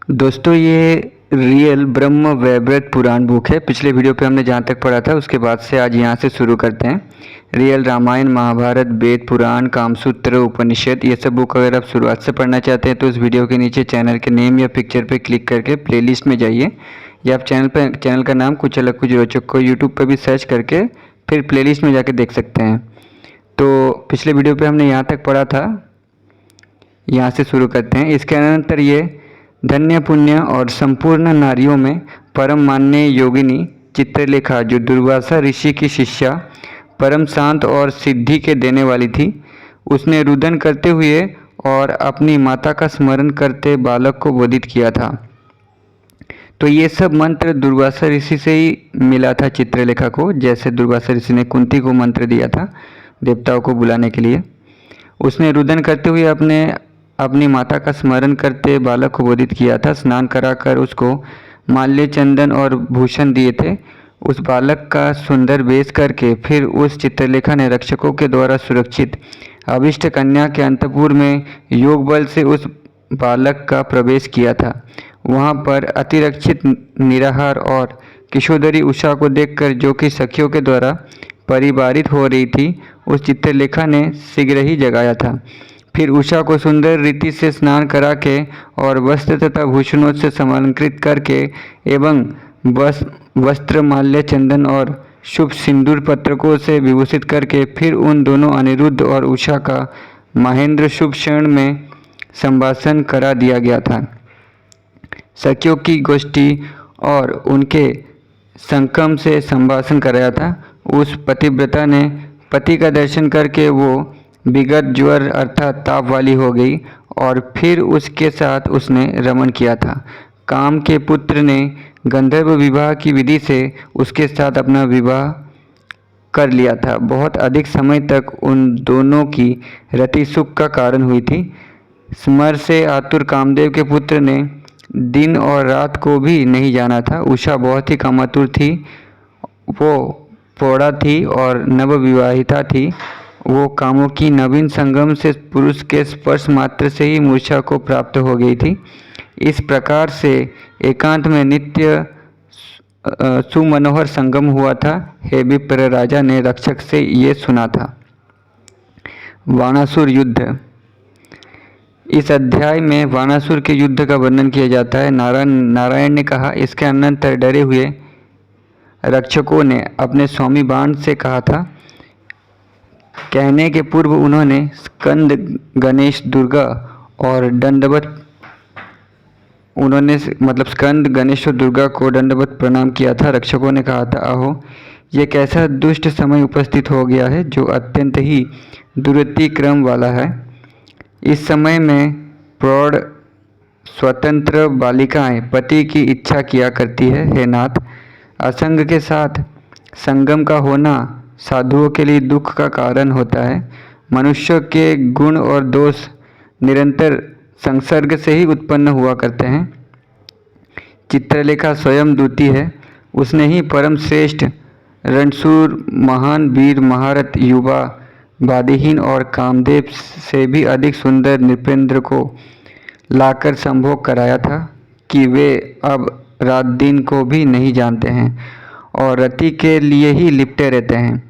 दोस्तों ये रियल ब्रह्म वैवर्त पुराण बुक है। पिछले वीडियो पे हमने जहाँ तक पढ़ा था उसके बाद से आज यहाँ से शुरू करते हैं। रियल रामायण, महाभारत, वेद, पुराण, कामसूत्र, उपनिषद, ये सब बुक अगर आप शुरुआत से पढ़ना चाहते हैं तो इस वीडियो के नीचे चैनल के नेम या पिक्चर पे क्लिक करके प्लेलिस्ट में जाइए, या आप चैनल का नाम कुछ अलग कुछ रोचक को यूट्यूब पर भी सर्च करके फिर प्लेलिस्ट में जाके देख सकते हैं। तो पिछले वीडियो पर हमने यहाँ तक पढ़ा था, यहाँ से शुरू करते हैं। इसके अनंतर ये धन्य पुण्य और संपूर्ण नारियों में परम मान्य योगिनी चित्रलेखा, जो दुर्वासा ऋषि की शिष्या, परम शांत और सिद्धि के देने वाली थी, उसने रुदन करते हुए और अपनी माता का स्मरण करते बालक को बोधित किया था। तो ये सब मंत्र दुर्वासा ऋषि से ही मिला था चित्रलेखा को, जैसे दुर्वासा ऋषि ने कुंती को मंत्र दिया था देवताओं को बुलाने के लिए। उसने रुदन करते हुए अपनी माता का स्मरण करते बालक को बोधित किया था। स्नान कराकर उसको माल्य, चंदन और भूषण दिए थे। उस बालक का सुंदर वेश करके फिर उस चित्रलेखा ने रक्षकों के द्वारा सुरक्षित अभिष्ट कन्या के अंतपुर में योग बल से उस बालक का प्रवेश किया था। वहाँ पर अतिरक्षित निराहार और किशोरी उषा को देखकर, जो कि सखियों के द्वारा परिवारित हो रही थी, उस चित्रलेखा ने शीघ्र ही जगाया था। फिर उषा को सुंदर रीति से स्नान करा के और वस्त्र तथा भूषणों से समलंकृत करके एवं वस्त्र, माल्य, चंदन और शुभ सिंदूर पत्रकों से विभूषित करके फिर उन दोनों अनिरुद्ध और उषा का महेंद्र शुभ क्षण में संभाषण करा दिया गया था। सखियों की गोष्ठी और उनके संगम से संभाषण कराया था। उस पतिव्रता ने पति का दर्शन करके वो विगत ज्वर अर्थात ताप वाली हो गई और फिर उसके साथ उसने रमण किया था। काम के पुत्र ने गंधर्व विवाह की विधि से उसके साथ अपना विवाह कर लिया था। बहुत अधिक समय तक उन दोनों की रति सुख का कारण हुई थी। स्मर से आतुर कामदेव के पुत्र ने दिन और रात को भी नहीं जाना था। उषा बहुत ही कामातुर थी, वो पौड़ा थी और नवविवाहिता थी। वो कामों की नवीन संगम से पुरुष के स्पर्श मात्र से ही मूर्छा को प्राप्त हो गई थी। इस प्रकार से एकांत में नित्य सुमनोहर संगम हुआ था। हे विप्र, राजा ने रक्षक से ये सुना था। वाणासुर युद्ध। इस अध्याय में वाणासुर के युद्ध का वर्णन किया जाता है। नारायण ने कहा, इसके अनंतर डरे हुए रक्षकों ने अपने स्वामी बाण से कहा था। कहने के पूर्व उन्होंने स्कंद, गणेश, दुर्गा और स्कंद, गणेश और दुर्गा को दंडवत प्रणाम किया था। रक्षकों ने कहा था, अहो, ये कैसा दुष्ट समय उपस्थित हो गया है जो अत्यंत ही दुर्गति क्रम वाला है। इस समय में प्रौढ़ स्वतंत्र बालिकाएं पति की इच्छा किया करती है। हे नाथ, असंग के साथ संगम का होना साधुओं के लिए दुख का कारण होता है। मनुष्य के गुण और दोष निरंतर संसर्ग से ही उत्पन्न हुआ करते हैं। चित्रलेखा स्वयं दूती है। उसने ही परम श्रेष्ठ रणशूर, महान वीर, महारथ, युवा, बादीहीन और कामदेव से भी अधिक सुंदर नृपेंद्र को लाकर संभोग कराया था कि वे अब रात दिन को भी नहीं जानते हैं और रति के लिए ही लिपटे रहते हैं।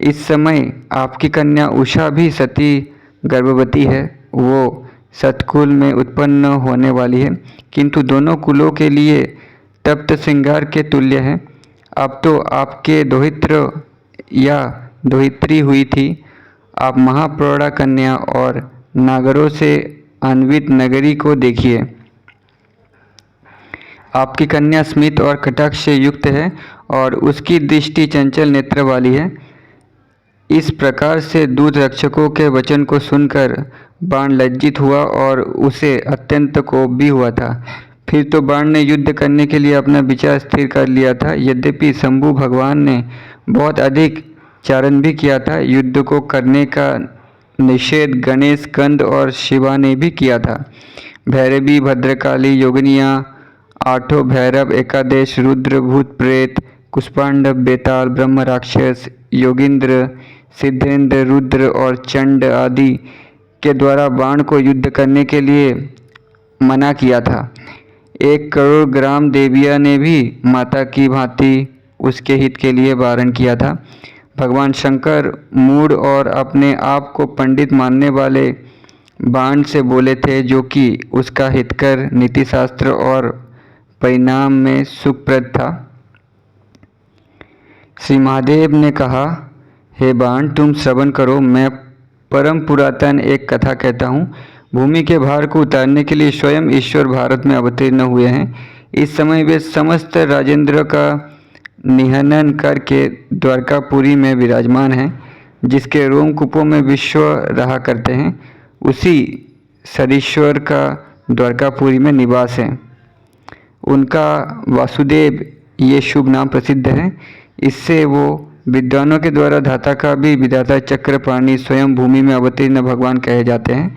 इस समय आपकी कन्या उषा भी सती गर्भवती है। वो सतकुल में उत्पन्न होने वाली है, किंतु दोनों कुलों के लिए तप्त श्रृंगार के तुल्य है। अब तो आपके दोहित्र या दोहित्री हुई थी। आप महाप्रौढ़ा कन्या और नागरों से अन्वित नगरी को देखिए। आपकी कन्या स्मित और कटाक्ष से युक्त है और उसकी दृष्टि चंचल नेत्र वाली है। इस प्रकार से दूत रक्षकों के वचन को सुनकर बाण लज्जित हुआ और उसे अत्यंत कोप भी हुआ था। फिर तो बाण ने युद्ध करने के लिए अपना विचार स्थिर कर लिया था। यद्यपि शंभु भगवान ने बहुत अधिक चारण भी किया था, युद्ध को करने का निषेध गणेश, स्कंद और शिवा ने भी किया था। भैरवी, भद्रकाली, योगिनियाँ, आठों भैरव, एकादश, रुद्र, भूत प्रेत, कुष्पांडव, बेताल, ब्रह्म राक्षस, योगिंद्र, सिद्धेंद्र, रुद्र और चंड आदि के द्वारा बाण को युद्ध करने के लिए मना किया था। 1 करोड़ ग्राम देविया ने भी माता की भांति उसके हित के लिए वारण किया था। भगवान शंकर मूढ़ और अपने आप को पंडित मानने वाले बाण से बोले थे, जो कि उसका हितकर, नीतिशास्त्र और परिणाम में सुखप्रद था। श्री महादेव ने कहा, हे बाण, तुम श्रवण करो, मैं परम पुरातन एक कथा कहता हूँ। भूमि के भार को उतारने के लिए स्वयं ईश्वर भारत में अवतीर्ण हुए हैं। इस समय वे समस्त राजेंद्र का निहनन करके द्वारकापुरी में विराजमान हैं, जिसके रोमकूपों में विश्व रहा करते हैं। उसी सरीश्वर का द्वारकापुरी में निवास है। उनका वासुदेव ये शुभ नाम प्रसिद्ध है। इससे वो विद्वानों के द्वारा धाता का भी विधाता, चक्र प्राणी, स्वयं भूमि में अवतीर्ण भगवान कहे जाते हैं।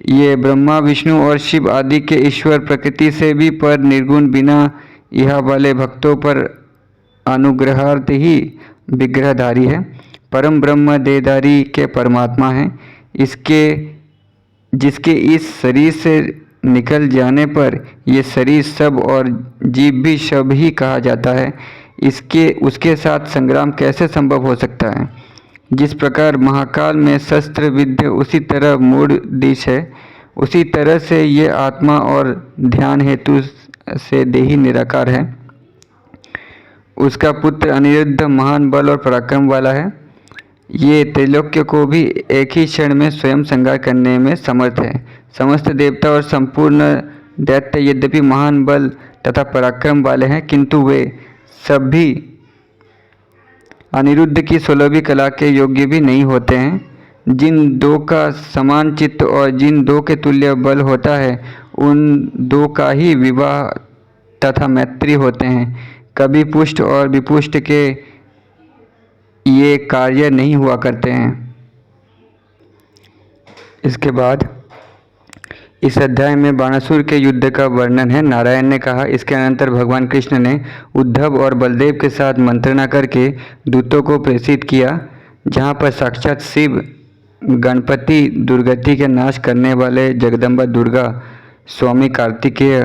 ये ब्रह्मा, विष्णु और शिव आदि के ईश्वर, प्रकृति से भी पर निर्गुण, बिना यह वाले भक्तों पर अनुग्रहार्थ ही विग्रहधारी है। परम ब्रह्म देहधारी के परमात्मा है। जिसके इस शरीर से निकल जाने पर ये शरीर सब और जीव भी शब ही कहा जाता है। उसके साथ संग्राम कैसे संभव हो सकता है? जिस प्रकार महाकाल में शस्त्र विद्य उसी तरह मूढ़ दिश है, उसी तरह से ये आत्मा और ध्यान हेतु से देही निराकार है। उसका पुत्र अनिरुद्ध महान बल और पराक्रम वाला है। ये त्रैलोक्य को भी एक ही क्षण में स्वयं संहार करने में समर्थ है। समस्त देवता और संपूर्ण दैत्य यद्यपि महान बल तथा पराक्रम वाले हैं, किंतु वे सब भी अनिरुद्ध की 16वीं कला के योग्य भी नहीं होते हैं। जिन दो का समान चित्त और जिन दो के तुल्य बल होता है, उन दो का ही विवाह तथा मैत्री होते हैं। कभी पुष्ट और विपुष्ट के ये कार्य नहीं हुआ करते हैं। इसके बाद इस अध्याय में बाणासुर के युद्ध का वर्णन है। नारायण ने कहा, इसके अनंतर भगवान कृष्ण ने उद्धव और बलदेव के साथ मंत्रणा करके दूतों को प्रेषित किया, जहाँ पर साक्षात शिव, गणपति, दुर्गति के नाश करने वाले जगदम्बा दुर्गा, स्वामी कार्तिकेय,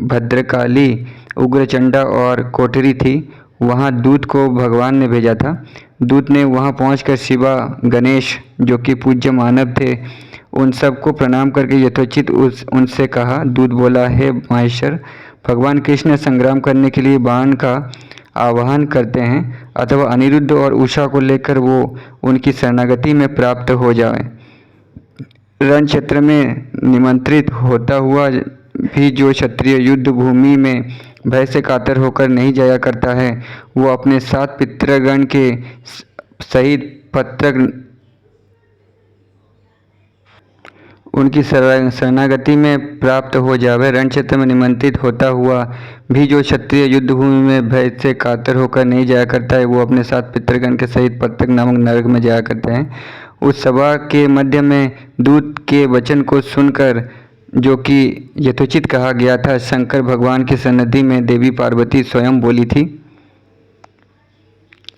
भद्रकाली, उग्रचंडा और कोठरी थी। वहाँ दूत को भगवान ने भेजा था। दूत ने वहाँ पहुंचकर शिवा, गणेश, जो कि पूज्य मानव थे, उन सबको प्रणाम करके यथोचित उनसे कहा। दूत बोला, हे महेश्वर, भगवान कृष्ण संग्राम करने के लिए बाण का आवाहन करते हैं, अथवा अनिरुद्ध और उषा को लेकर वो उनकी शरणागति में प्राप्त हो जाए। रण क्षेत्र में निमंत्रित होता हुआ भी जो क्षत्रिय युद्ध भूमि में भय से कातर होकर नहीं जाया करता है, वो अपने साथ पितृगण के सहित पत्रक उनकी शरणागति में प्राप्त हो जावे। रण क्षेत्र में निमंत्रित होता हुआ भी जो क्षत्रिय युद्ध भूमि में भय से कातर होकर नहीं जाया करता है, वो अपने साथ पितृगण के सहित पत्रक नामक नरक में जाया करते हैं। उस सभा के मध्य में दूत के वचन को सुनकर, जो कि यथोचित कहा गया था, शंकर भगवान की सन्निधि में देवी पार्वती स्वयं बोली थी।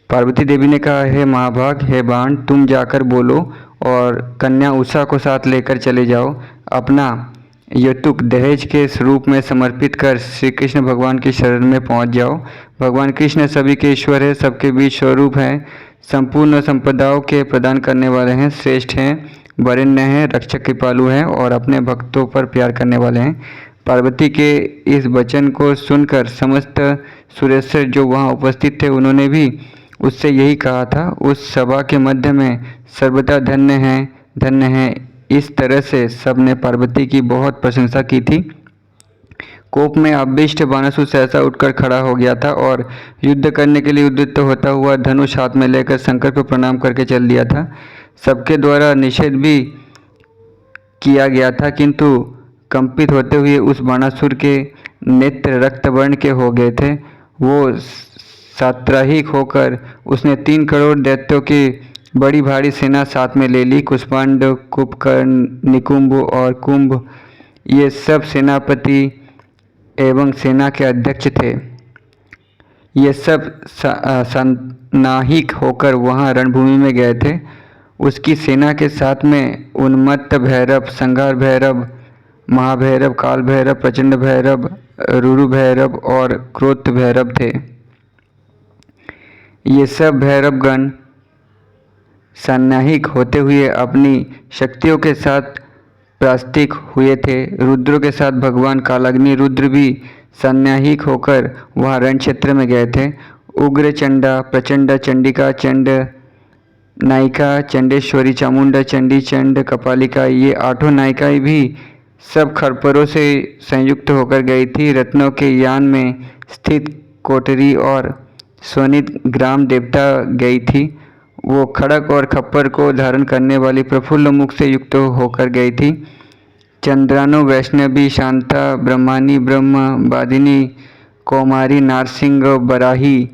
पार्वती देवी ने कहा, हे महाभाग, हे बाण, तुम जाकर बोलो और कन्या उषा को साथ लेकर चले जाओ। अपना यौतुक दहेज के रूप में समर्पित कर श्री कृष्ण भगवान की शरण में पहुंच जाओ। भगवान कृष्ण सभी के ईश्वर है, सबके बीच स्वरूप हैं, संपूर्ण संपदाओं के प्रदान करने वाले हैं, श्रेष्ठ हैं, वरेण्य हैं, रक्षक कृपालु हैं और अपने भक्तों पर प्यार करने वाले हैं। पार्वती के इस वचन को सुनकर समस्त सुरेश्वर जो वहाँ उपस्थित थे, उन्होंने भी उससे यही कहा था। उस सभा के मध्य में सर्वदा धन्य है, धन्य है, इस तरह से सबने पार्वती की बहुत प्रशंसा की थी। कोप में आविष्ट बाणासुर सहसा उठकर खड़ा हो गया था और युद्ध करने के लिए उद्युक्त होता हुआ धनुष हाथ में लेकर शंकर को प्रणाम करके चल दिया था। सबके द्वारा निषेध भी किया गया था, किंतु कंपित होते हुए उस बाणासुर के नेत्र रक्तवर्ण के हो गए थे। वो सात्राहिक होकर उसने 3 करोड़ दैत्यों की बड़ी भारी सेना साथ में ले ली। कुष्मांड, कुंभकर्ण, निकुंभ और कुंभ ये सब सेनापति एवं सेना के अध्यक्ष थे। ये सब सानाहिक होकर वहाँ रणभूमि में गए थे। उसकी सेना के साथ में उन्मत्त भैरव, संहार भैरव, महाभैरव, काल भैरव, प्रचंड भैरव, रुरु भैरव और क्रोध भैरव थे। ये सब भैरवगण सान्नाहिक होते हुए अपनी शक्तियों के साथ प्रास्तिक हुए थे। रुद्रों के साथ भगवान कालाग्नि रुद्र भी सान्नाहिक होकर वहाँ रण क्षेत्र में गए थे। उग्र चंडा, प्रचंडा, चंडिका चंड, नायिका, चंडेश्वरी, चामुंडा चंडी, चंड, कपालिका, ये 8 नायिकाएं भी सब खरपरों से संयुक्त होकर गई थी। रत्नों के यान में स्थित कोटरी और स्वनित ग्राम देवता गई थी। वो खड़क और खप्पर को धारण करने वाली प्रफुल्ल मुख से युक्त होकर गई थी। चंद्रानु, वैष्णवी, शांता, ब्रह्मानी, ब्रह्म, बादिनी, कौमारी, नारसिंह, बराही,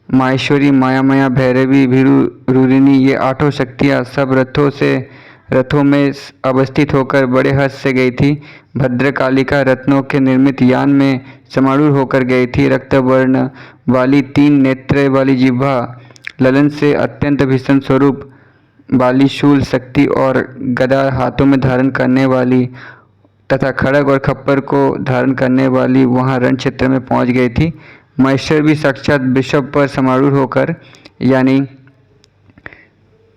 माहेश्वरी, मायामया, भैरवी, भीरुरिनी, ये 8 शक्तियाँ सब रथों में अवस्थित होकर बड़े हर्ष से गई थी। भद्रकालिका रत्नों के निर्मित यान में समारूढ़ होकर गई थी। रक्तवर्ण वाली 3 नेत्र वाली जिह्वा, ललन से अत्यंत भीषण स्वरूप वाली शूल शक्ति और गदा हाथों में धारण करने वाली तथा खड़ग और खप्पर को धारण करने वाली वहाँ रण क्षेत्र में पहुँच गई थी। महेश्वर भी साक्षात वृषभ पर समारूढ़ होकर यानी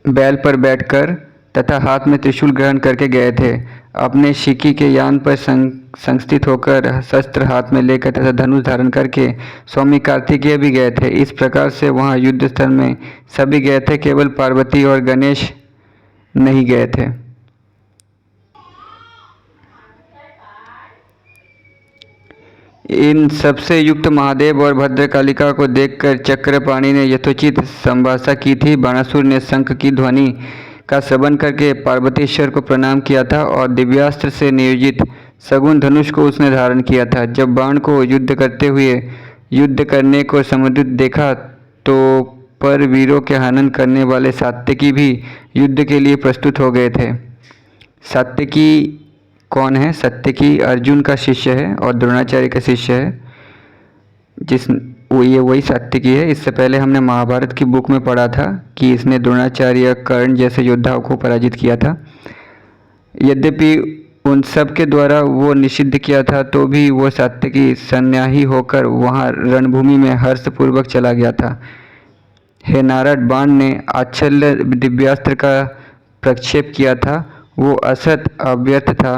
बैल पर बैठकर तथा हाथ में त्रिशूल ग्रहण करके गए थे। अपने शिकी के यान पर संस्थित होकर शस्त्र हाथ में लेकर तथा धनुष धारण करके स्वामी कार्तिकेय भी गए थे। इस प्रकार से वहाँ युद्ध स्थल में सभी गए थे, केवल पार्वती और गणेश नहीं गए थे। इन सबसे युक्त महादेव और भद्रकालिका को देखकर चक्रपाणि ने यथोचित संभाषा की थी। बाणासुर ने शंख की ध्वनि का श्रवण करके पार्वतीश्वर को प्रणाम किया था और दिव्यास्त्र से नियोजित सगुण धनुष को उसने धारण किया था। जब बाण को युद्ध करते हुए युद्ध करने को समुद्रित देखा तो पर वीरों के हनन करने वाले सात्यकी भी युद्ध के लिए प्रस्तुत हो गए थे। सात्यकी कौन है? सत्यकी अर्जुन का शिष्य है और द्रोणाचार्य का शिष्य है। ये वही सात्यकी है। इससे पहले हमने महाभारत की बुक में पढ़ा था कि इसने द्रोणाचार्य, कर्ण जैसे योद्धाओं को पराजित किया था। यद्यपि उन सब के द्वारा वो निषिद्ध किया था तो भी वो सात्यकी सन्याही होकर वहाँ रणभूमि में हर्षपूर्वक चला गया था। हे नारद, बाण ने आच्छल्य दिव्यास्त्र का प्रक्षेप किया था। वो असत अव्यर्थ था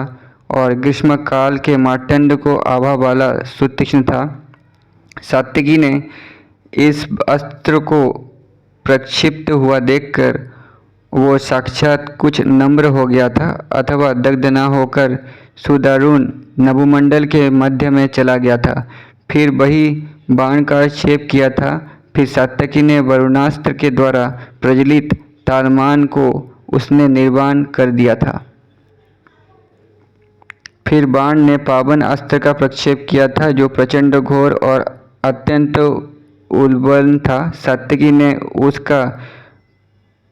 और ग्रीष्म काल के मार्तंड को आभा वाला सुतीक्ष्ण था। सात्यकी ने इस अस्त्र को प्रक्षिप्त हुआ देखकर वो साक्षात कुछ नम्र हो गया था अथवा दग्ध न होकर सुदारुण नभुमंडल के मध्य में चला गया था। फिर वही बाण का क्षेप किया था। फिर सात्यकी ने वरुणास्त्र के द्वारा प्रज्वलित तालमान को उसने निर्वाण कर दिया था। फिर बाण ने पावन अस्त्र का प्रक्षेप किया था जो प्रचंड घोर और अत्यंत उल्बण था। सात्यकी ने उसका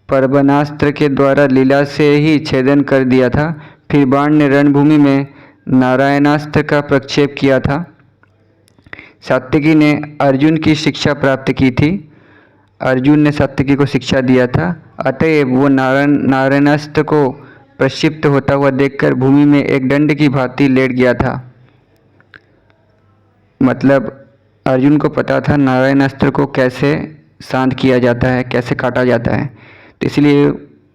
परबनास्त्र के द्वारा लीला से ही छेदन कर दिया था। फिर बाण ने रणभूमि में नारायणास्त्र का प्रक्षेप किया था। सात्यकी ने अर्जुन की शिक्षा प्राप्त की थी। अर्जुन ने सात्यकी को शिक्षा दिया था। अतएव वो नारायणास्त्र को प्रक्षिप्त होता हुआ देखकर भूमि में एक दंड की भांति लेट गया था। मतलब अर्जुन को पता था नारायणास्त्र को कैसे शांत किया जाता है, कैसे काटा जाता है, तो इसलिए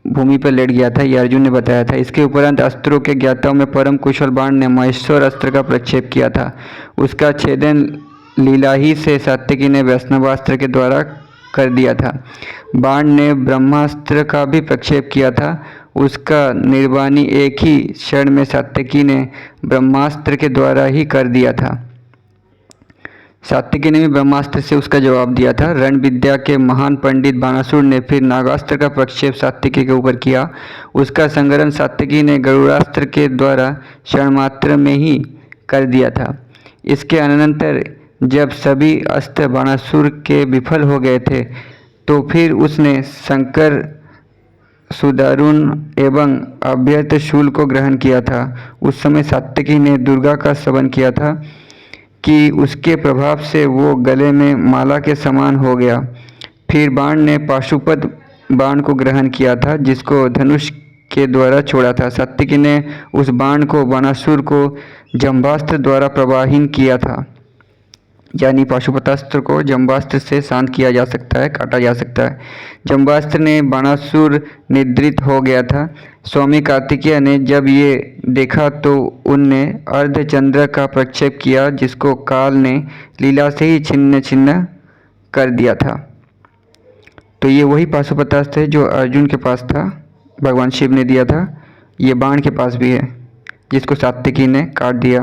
भूमि पर लेट गया था। ये अर्जुन ने बताया था। इसके उपरांत अस्त्रों के ज्ञाताओं में परम कुशल बाण ने महेश्वर अस्त्र का प्रक्षेप किया था। उसका छेदन लीला ही से सात्यकी ने वैष्णवास्त्र के द्वारा कर दिया था। बाण ने ब्रह्मास्त्र का भी प्रक्षेप किया था। उसका निर्वाणी एक ही क्षण में सात्यकी ने ब्रह्मास्त्र के द्वारा ही कर दिया था। सात्यकी ने भी ब्रह्मास्त्र से उसका जवाब दिया था। रण विद्या के महान पंडित बाणासुर ने फिर नागास्त्र का प्रक्षेप सात्यकी के ऊपर किया। उसका संग्रहण सात्यकी ने गरुड़ास्त्र के द्वारा क्षण मात्र में ही कर दिया था। इसके अनंतर जब सभी अस्त्र बाणासुर के विफल हो गए थे तो फिर उसने शंकर, सुदारुण एवं अभ्यर्थ शूल को ग्रहण किया था। उस समय सात्यकी ने दुर्गा का स्तवन किया था कि उसके प्रभाव से वो गले में माला के समान हो गया। फिर बाण ने पाशुपत बाण को ग्रहण किया था जिसको धनुष के द्वारा छोड़ा था। सात्विकी ने उस बाण को बाणासुर को जंबास्त्र द्वारा प्रवाहीन किया था, यानी पाशुपतास्त्र को जंबास्त्र से शांत किया जा सकता है, काटा जा सकता है। जंबास्त्र ने बाणासुर निद्रित हो गया था। स्वामी कार्तिकेय ने जब ये देखा तो उनने अर्धचंद्र का प्रक्षेप किया, जिसको काल ने लीला से ही छिन्न छिन्न कर दिया था। तो ये वही पाशुपतास्त्र है जो अर्जुन के पास था, भगवान शिव ने दिया था। ये बाण के पास भी है, जिसको सात्विकी ने काट दिया।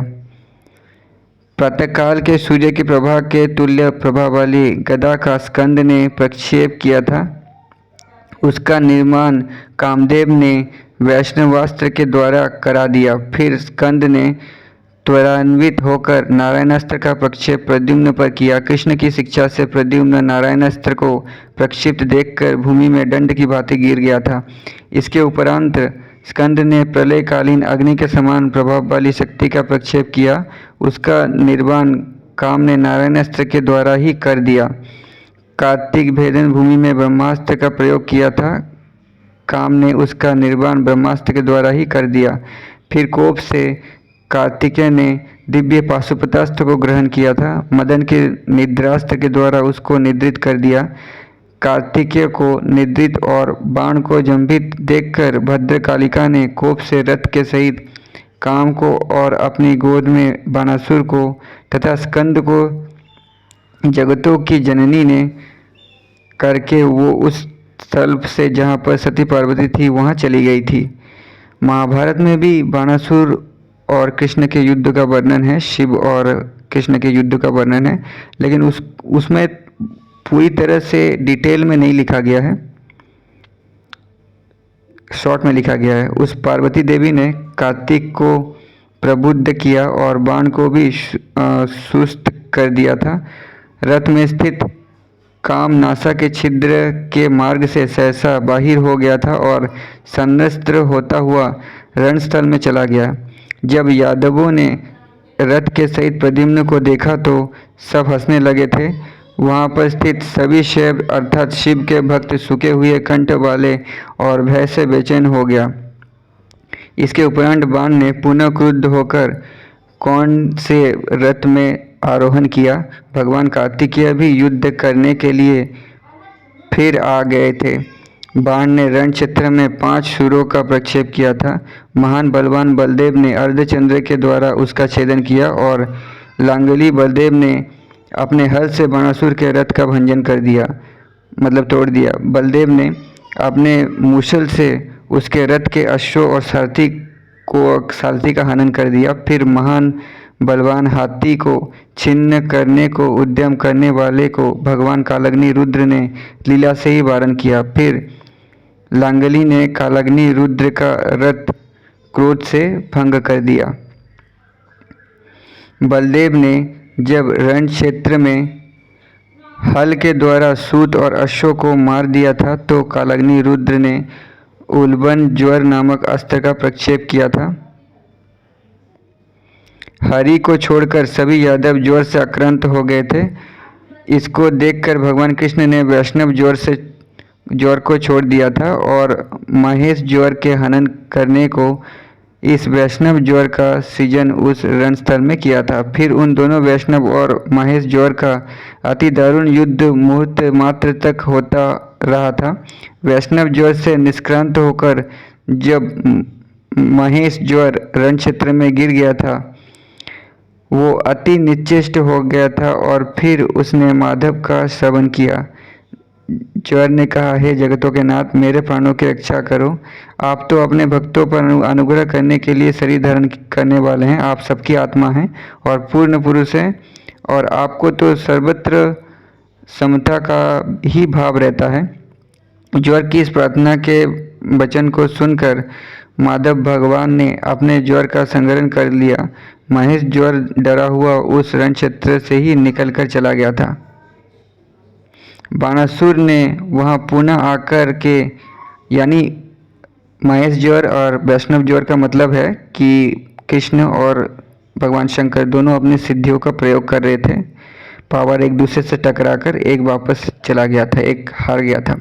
प्रातःकाल के सूर्य की प्रभा के तुल्य प्रभा वाली गदा का स्कंद ने प्रक्षेप किया था। उसका निर्माण कामदेव ने वैष्णवास्त्र के द्वारा करा दिया। फिर स्कंद ने त्वरान्वित होकर नारायणास्त्र का प्रक्षेप प्रद्युम्न पर किया। कृष्ण की शिक्षा से प्रद्युम्न नारायणास्त्र को प्रक्षिप्त देखकर भूमि में दंड की भांति गिर गया था। इसके उपरांत स्कंद ने प्रलयकालीन अग्नि के समान प्रभाव वाली शक्ति का प्रक्षेप किया। उसका निर्वाण काम ने नारायणास्त्र के द्वारा ही कर दिया। कार्तिक भेदन भूमि में ब्रह्मास्त्र का प्रयोग किया था। काम ने उसका निर्वाण ब्रह्मास्त्र के द्वारा ही कर दिया। फिर कोप से कार्तिकेय ने दिव्य पाशुपतास्त्र को ग्रहण किया था। मदन के निद्रास्त्र के द्वारा उसको निद्रित कर दिया। कार्तिकेय को निद्रित और बाण को जंभित देखकर भद्रकालिका ने कोप से रथ के सहित काम को और अपनी गोद में बाणासुर को तथा स्कंद को जगतों की जननी ने करके वो उस स्थल से जहाँ पर सती पार्वती थी वहाँ चली गई थी। महाभारत में भी बाणासुर और कृष्ण के युद्ध का वर्णन है, शिव और कृष्ण के युद्ध का वर्णन है, लेकिन उसमें पूरी तरह से डिटेल में नहीं लिखा गया है, शॉर्ट में लिखा गया है। उस पार्वती देवी ने कार्तिक को प्रबुद्ध किया और बाण को भी सुस्त कर दिया था। रथ में स्थित काम नासा के छिद्र के मार्ग से सहसा बाहिर हो गया था और सन्नस्त्र होता हुआ रणस्थल में चला गया। जब यादवों ने रथ के सहित प्रद्युम्न को देखा तो सब हंसने लगे थे। वहाँ पर स्थित सभी शैव अर्थात शिव के भक्त सूखे हुए कंठ वाले और भय से बेचैन हो गया। इसके उपरांत बाण ने पुनः क्रुद्ध होकर कौन से रथ में आरोहण किया। भगवान कार्तिकेय भी युद्ध करने के लिए फिर आ गए थे। बाण ने रण क्षेत्र में 5 शूरों का प्रक्षेप किया था। महान बलवान बलदेव ने अर्धचंद्र के द्वारा उसका छेदन किया और लांगली बलदेव ने अपने हल से बाणासुर के रथ का भंजन कर दिया, मतलब तोड़ दिया। बलदेव ने अपने मूसल से उसके रथ के अश्वों और सारथी का हनन कर दिया। फिर महान बलवान हाथी को छिन्न करने को उद्यम करने वाले को भगवान कालग्नि रुद्र ने लीला से ही वारण किया। फिर लांगली ने कालग्नि रुद्र का रथ क्रोध से भंग कर दिया। बलदेव ने जब रण क्षेत्र में हल के द्वारा सूत और अश्वों को मार दिया था तो कालग्नि रुद्र ने उल्बन ज्वर नामक अस्त्र का प्रक्षेप किया था। हरि को छोड़कर सभी यादव ज्वर से आक्रांत हो गए थे। इसको देखकर भगवान कृष्ण ने वैष्णव ज्वर को छोड़ दिया था और महेश ज्वर के हनन करने को इस वैष्णव ज्वर का सृजन उस रणस्थल में किया था। फिर उन दोनों वैष्णव और महेश ज्वर का अति दारुण युद्ध मुहूर्त मात्र तक होता रहा था। वैष्णव ज्वर से निष्क्रांत होकर जब महेश ज्वर रण क्षेत्र में गिर गया था वो अति निश्चेष्ट हो गया था और फिर उसने माधव का श्रवण किया। ज्वर ने कहा, हे जगतों के नाथ, मेरे प्राणों की रक्षा करो। आप तो अपने भक्तों पर अनुग्रह करने के लिए शरीर धारण करने वाले हैं। आप सबकी आत्मा हैं और पूर्ण पुरुष हैं और आपको तो सर्वत्र समता का ही भाव रहता है। ज्वर की इस प्रार्थना के वचन को सुनकर माधव भगवान ने अपने ज्वर का संहरण कर लिया। महेश ज्वर डरा हुआ उस रण क्षेत्र से ही निकलकर चला गया था। बाणासुर ने वहाँ पुनः आकर के, यानी महेश ज्वर और वैष्णव ज्वर का मतलब है कि कृष्ण और भगवान शंकर दोनों अपनी सिद्धियों का प्रयोग कर रहे थे। पावर एक दूसरे से टकराकर एक वापस चला गया था, एक हार गया था।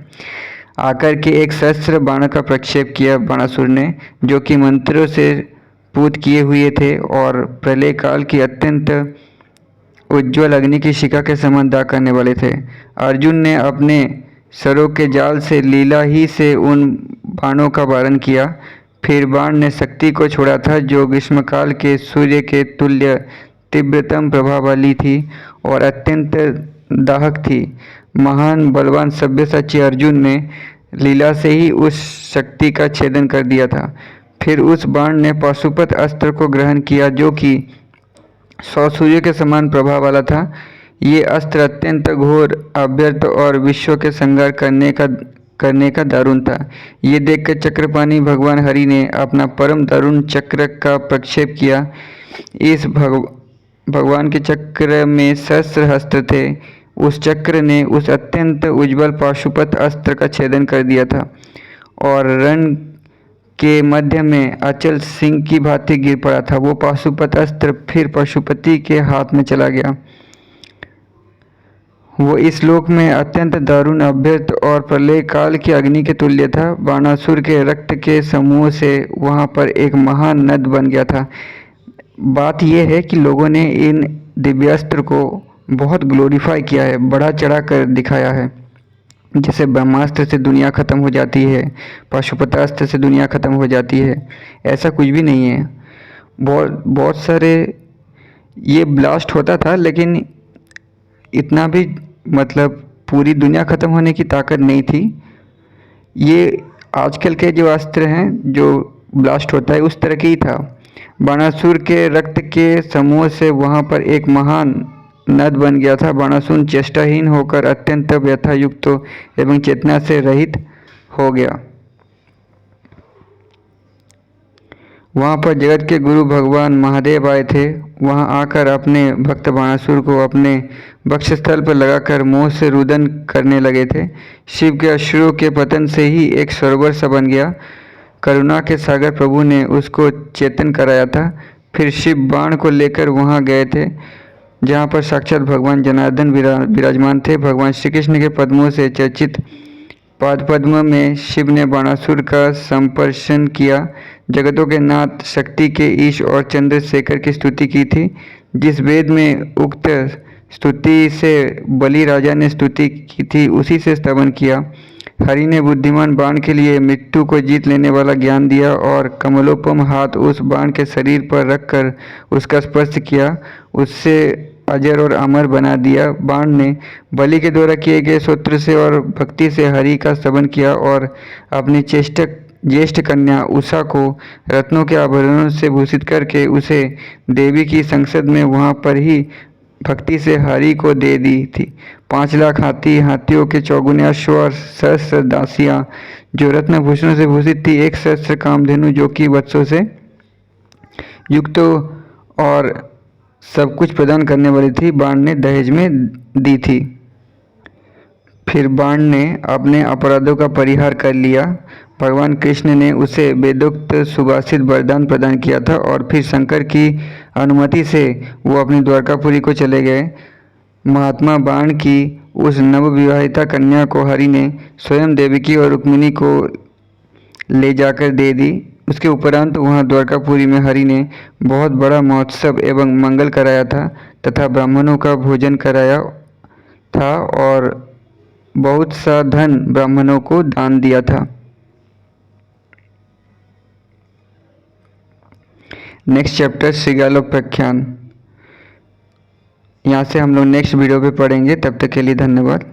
आकर के एक सहस्त्र बाण का प्रक्षेप किया बाणासुर ने, जो कि मंत्रों से पूत किए हुए थे और प्रलय काल की अत्यंत उज्ज्वल अग्नि की शिखा के समान दाग करने वाले थे। अर्जुन ने अपने सरों के जाल से लीला ही से उन बाणों का वारण किया। फिर बाण ने शक्ति को छोड़ा था, जो ग्रीष्मकाल के सूर्य के तुल्य तीव्रतम प्रभाव वाली थी और अत्यंत दाहक थी। महान बलवान सब्यसाची अर्जुन ने लीला से ही उस शक्ति का छेदन कर दिया था। फिर उस बाण ने पाशुपत अस्त्र को ग्रहण किया, जो कि 100 सूर्य के समान प्रभाव वाला था। ये अस्त्र अत्यंत घोर, अव्यर्थ और विश्व के संहार करने का दारुण था। ये देखकर चक्रपाणी भगवान हरि ने अपना परम दारुण चक्र का प्रक्षेप किया। इस भगवान के चक्र में सहस्त्र हस्त्र थे। उस चक्र ने उस अत्यंत उज्ज्वल पाशुपत अस्त्र का छेदन कर दिया था और रण के मध्य में अचल सिंह की भांति गिर पड़ा था। वो पाशुपत अस्त्र फिर पशुपति के हाथ में चला गया। वो इस लोक में अत्यंत दारुण, अभ्यर्थ और प्रलय काल की अग्नि के तुल्य था। बाणासुर के रक्त के समूह से वहाँ पर एक महान नद बन गया था। बात यह है कि लोगों ने इन दिव्यास्त्र को बहुत ग्लोरीफाई किया है, बढ़ा चढ़ा कर दिखाया है। जैसे ब्रह्मास्त्र से दुनिया ख़त्म हो जाती है, पाशुपतास्त्र से दुनिया ख़त्म हो जाती है, ऐसा कुछ भी नहीं है। बहुत सारे ये ब्लास्ट होता था, लेकिन इतना भी मतलब पूरी दुनिया ख़त्म होने की ताकत नहीं थी। ये आजकल के जो अस्त्र हैं, जो ब्लास्ट होता है, उस तरह की ही था। बाणासुर के रक्त के समूह से वहाँ पर एक महान नद बन गया था। बाणासुर चेष्टाहीन होकर अत्यंत व्यथायुक्त एवं चेतना से रहित हो गया। वहाँ पर जगत के गुरु भगवान महादेव आए थे। वहाँ आकर अपने भक्त बाणासुर को अपने वक्षस्थल पर लगाकर मोह से रुदन करने लगे थे। शिव के अश्रुओं के पतन से ही एक सरोवर सा बन गया। करुणा के सागर प्रभु ने उसको चेतन कराया था। फिर शिव बाण को लेकर वहाँ गए थे, जहाँ पर साक्षात भगवान जनार्दन विराजमान थे। भगवान श्री कृष्ण के पद्मों से चर्चित पाद पद्म में शिव ने बाणासुर का संपर्शन किया। जगतों के नाथ, शक्ति के ईश और चंद्रशेखर की स्तुति की थी। जिस वेद में उक्त स्तुति से बलि राजा ने स्तुति की थी, उसी से स्तवन किया। हरि ने बुद्धिमान बाण के लिए मृत्यु को जीत लेने वाला ज्ञान दिया और कमलोपम हाथ उस बाण के शरीर पर रखकर उसका स्पर्श किया, उससे अजर और अमर बना दिया। बाण ने बलि के द्वारा किए गए स्तोत्र से और भक्ति से हरि का स्तवन किया और अपनी ज्येष्ठ कन्या उषा को रत्नों के आभरणों से भूषित करके उसे देवी की संसद में वहाँ पर ही भक्ति से हरि को दे दी थी। 5 लाख हाथी, हाथियों के 54 अश्व और सहस्त्र दासियाँ जो रत्न भूषणों से भूषित थी, 1 सहस्त्र कामधेनु जो कि वत्सों से युक्त और सब कुछ प्रदान करने वाली थी, बाण ने दहेज में दी थी। फिर बाण ने अपने अपराधों का परिहार कर लिया। भगवान कृष्ण ने उसे वेदोक्त सुभाषित वरदान प्रदान किया था और फिर शंकर की अनुमति से वो अपनी द्वारकापुरी को चले गए। महात्मा बाण की उस नवविवाहिता कन्या को हरि ने स्वयं देवकी और रुक्मिणी को ले जाकर दे दी। उसके उपरांत वहाँ द्वारकापुरी में हरि ने बहुत बड़ा महोत्सव एवं मंगल कराया था तथा ब्राह्मणों का भोजन कराया था और बहुत सा धन ब्राह्मणों को दान दिया था। नेक्स्ट चैप्टर श्रीगालोपाख्यान, यहाँ से हम लोग नेक्स्ट वीडियो पे पढ़ेंगे। तब तक के लिए धन्यवाद।